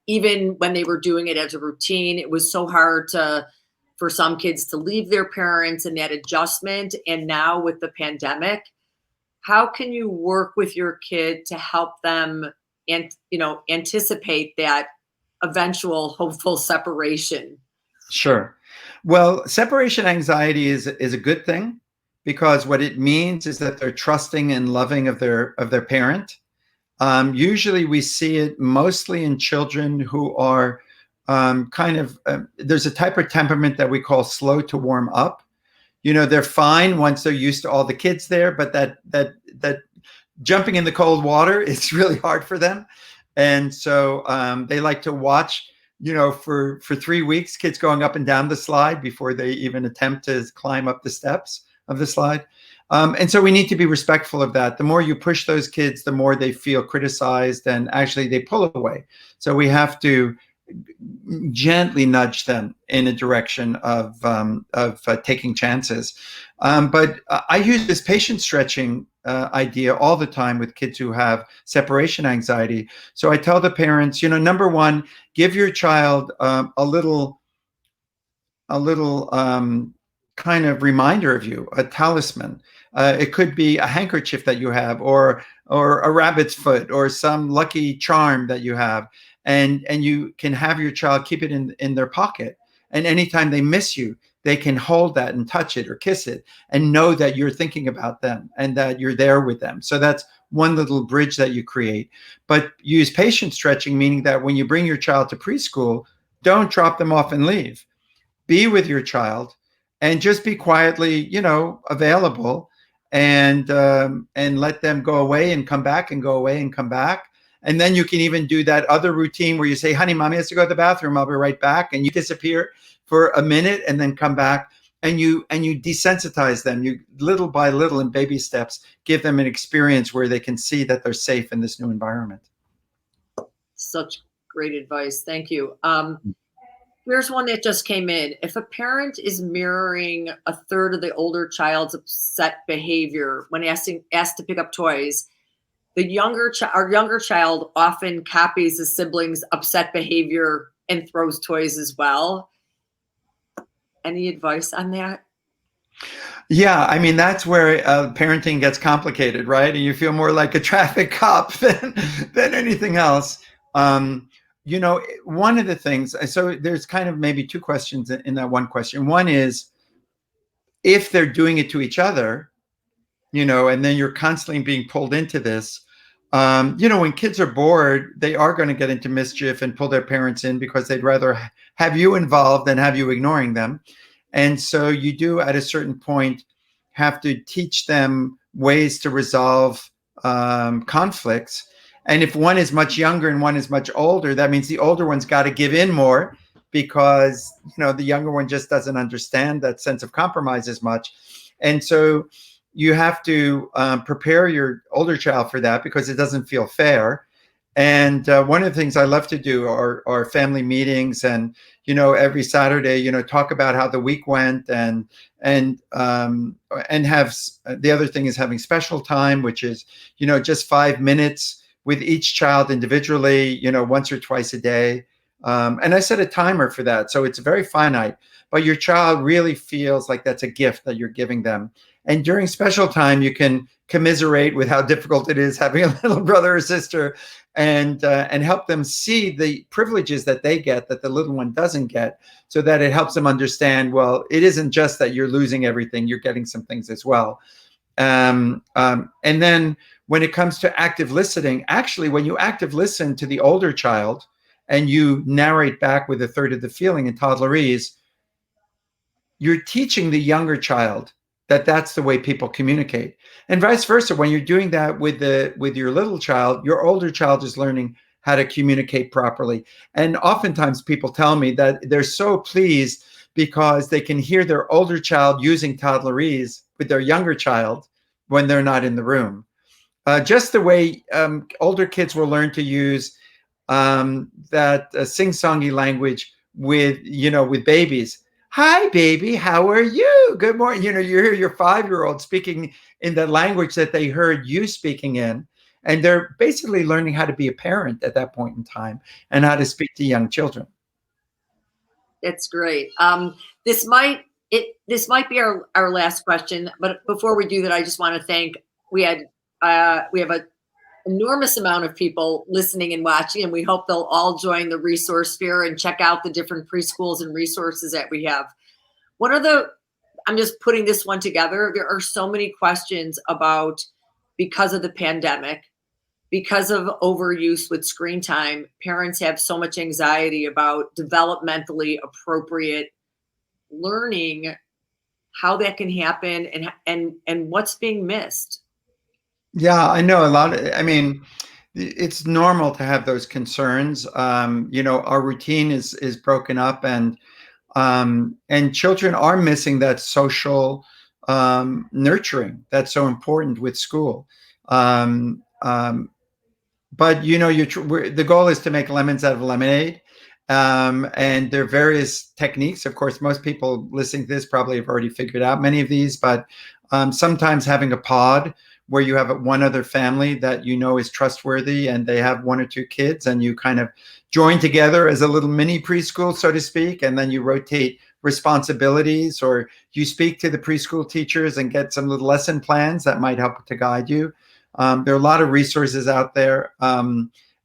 even when they were doing it as a routine, it was so hard for some kids to leave their parents and that adjustment. And now with the pandemic, how can you work with your kid to help them and, anticipate that eventual hopeful separation? Sure. Well, separation anxiety is a good thing, because what it means is that they're trusting and loving of their parent. Usually we see it mostly in children who are there's a type of temperament that we call slow to warm up. They're fine once they're used to all the kids there, but that jumping in the cold water is really hard for them. And so they like to watch, for 3 weeks, kids going up and down the slide before they even attempt to climb up the steps of the slide. And so we need to be respectful of that. The more you push those kids, the more they feel criticized, and actually they pull away. So we have to gently nudge them in a direction of taking chances. But I use this patient stretching idea all the time with kids who have separation anxiety. So I tell the parents, number one, give your child a little kind of reminder of you, a talisman. It could be a handkerchief that you have, or a rabbit's foot, or some lucky charm that you have. and you can have your child keep it in their pocket. And anytime they miss you, they can hold that and touch it or kiss it and know that you're thinking about them and that you're there with them. So that's one little bridge that you create. But use patient stretching, meaning that when you bring your child to preschool, don't drop them off and leave. Be with your child and just be quietly, available, and let them go away and come back and go away and come back. And then you can even do that other routine where you say, honey, mommy has to go to the bathroom. I'll be right back. And you disappear for a minute and then come back, and you desensitize them. You little by little in baby steps, give them an experience where they can see that they're safe in this new environment. Such great advice. Thank you. Here's one that just came in. If a parent is mirroring a third of the older child's upset behavior when asked to pick up toys, our younger child often copies the siblings' upset behavior and throws toys as well. Any advice on that? Yeah, I mean, that's where parenting gets complicated, right? And you feel more like a traffic cop than anything else. One of the things, so there's kind of maybe two questions in that one question. One is, if they're doing it to each other, and then you're constantly being pulled into this, when kids are bored, they are going to get into mischief and pull their parents in because they'd rather have you involved than have you ignoring them. And so you do, at a certain point, have to teach them ways to resolve conflicts. And if one is much younger and one is much older, that means the older one's got to give in more because, the younger one just doesn't understand that sense of compromise as much. And so you have to prepare your older child for that because it doesn't feel fair. And one of the things I love to do are family meetings, and every Saturday, talk about how the week went, and have the other thing is having special time, which is just 5 minutes with each child individually, once or twice a day. And I set a timer for that, so it's very finite. But your child really feels like that's a gift that you're giving them. And during special time, you can commiserate with how difficult it is having a little brother or sister, and help them see the privileges that they get that the little one doesn't get, so that it helps them understand, well, it isn't just that you're losing everything, you're getting some things as well. And then when it comes to active listening, actually, when you active listen to the older child and you narrate back with a third of the feeling in toddlerese, you're teaching the younger child that that's the way people communicate, and vice versa. When you're doing that with your little child, your older child is learning how to communicate properly. And oftentimes people tell me that they're so pleased because they can hear their older child using toddlerese with their younger child when they're not in the room. Just the way older kids will learn to use that sing-songy language with babies. Hi, baby, how are you? Good morning. You hear your 5-year-old speaking in the language that they heard you speaking in. And they're basically learning how to be a parent at that point in time and how to speak to young children. That's great. This might be our last question, but before we do that, I just want to thank, we have an enormous amount of people listening and watching, and we hope they'll all join the resource fair and check out the different preschools and resources that we have. I'm just putting this one together. There are so many questions about, because of the pandemic, because of overuse with screen time, parents have so much anxiety about developmentally appropriate learning, how that can happen, and what's being missed. Yeah, I know it's normal to have those concerns. Our routine is broken up, and children are missing that social nurturing that's so important with school. But the goal is to make lemons out of lemonade. And there are various techniques. Of course, most people listening to this probably have already figured out many of these, but sometimes having a pod where you have one other family that is trustworthy and they have 1 or 2 kids, and you kind of join together as a little mini preschool, so to speak, and then you rotate responsibilities, or you speak to the preschool teachers and get some little lesson plans that might help to guide you. There are a lot of resources out there.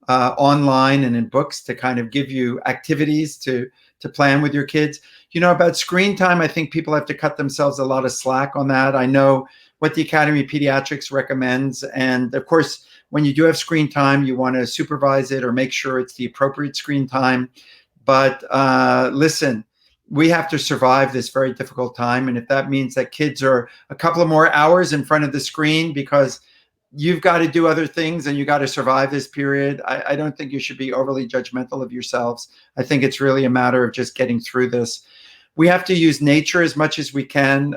online and in books to kind of give you activities to plan with your kids. About screen time, I think people have to cut themselves a lot of slack on that. I know what the Academy of Pediatrics recommends. And of course, when you do have screen time, you want to supervise it or make sure it's the appropriate screen time. But listen, we have to survive this very difficult time. And if that means that kids are a couple of more hours in front of the screen because you've got to do other things and you got to survive this period, I don't think you should be overly judgmental of yourselves. I think it's really a matter of just getting through this. We have to use nature as much as we can,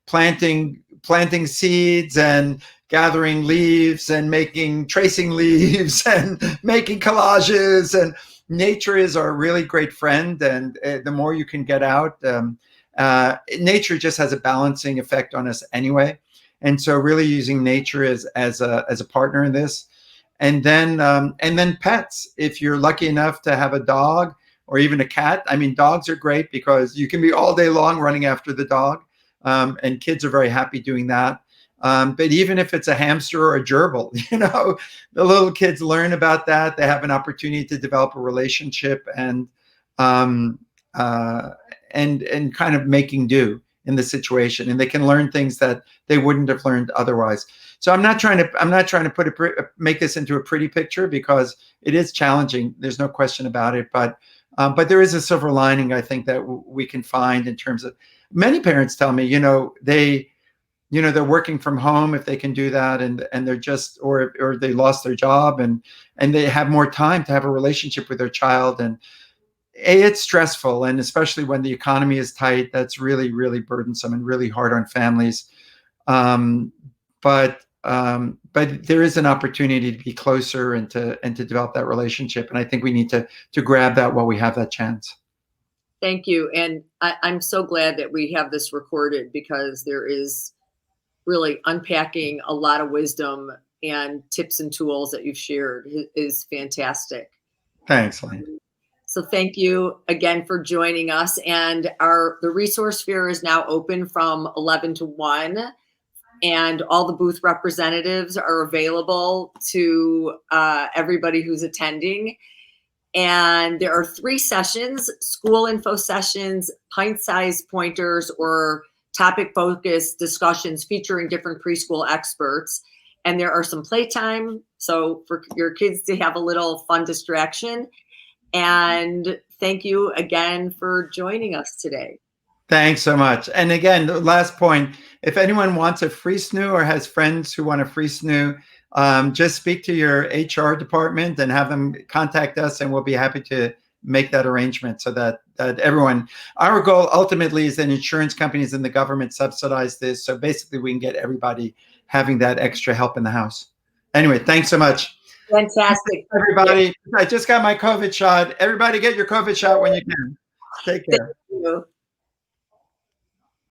planting seeds and gathering leaves and tracing leaves and making collages. And nature is our really great friend. And the more you can get out, nature just has a balancing effect on us anyway. And so really using nature as a partner in this. And then pets. If you're lucky enough to have a dog or even a cat, I mean, dogs are great because you can be all day long running after the dog. And kids are very happy doing that. But even if it's a hamster or a gerbil, the little kids learn about that. They have an opportunity to develop a relationship and kind of making do in the situation, and they can learn things that they wouldn't have learned otherwise. So I'm not trying to make this into a pretty picture because it is challenging. There's no question about it. But there is a silver lining, I think, that we can find in terms of many parents tell me, they're working from home if they can do that, and they're just or they lost their job and they have more time to have a relationship with their child. And it's stressful, and especially when the economy is tight, that's really, really burdensome and really hard on families. But there is an opportunity to be closer and to develop that relationship, and I think we need to grab that while we have that chance. Thank you, and I'm so glad that we have this recorded because there is really unpacking a lot of wisdom and tips and tools that you've shared is fantastic. Thanks, Lane. So thank you again for joining us. And the resource fair is now open from 11 to 1. And all the booth representatives are available to everybody who's attending. And there are 3 sessions: school info sessions, pint-sized pointers, or topic-focused discussions featuring different preschool experts. And there are some playtime, so for your kids to have a little fun distraction. And thank you again for joining us today. Thanks so much. And again, the last point, if anyone wants a free SNU or has friends who want a free SNU, just speak to your HR department and have them contact us, and we'll be happy to make that arrangement so that everyone, our goal ultimately is that insurance companies and the government subsidize this. So basically we can get everybody having that extra help in the house. Anyway, thanks so much. Fantastic. Everybody, I just got my COVID shot. Everybody get your COVID shot when you can. Take care. Thank you.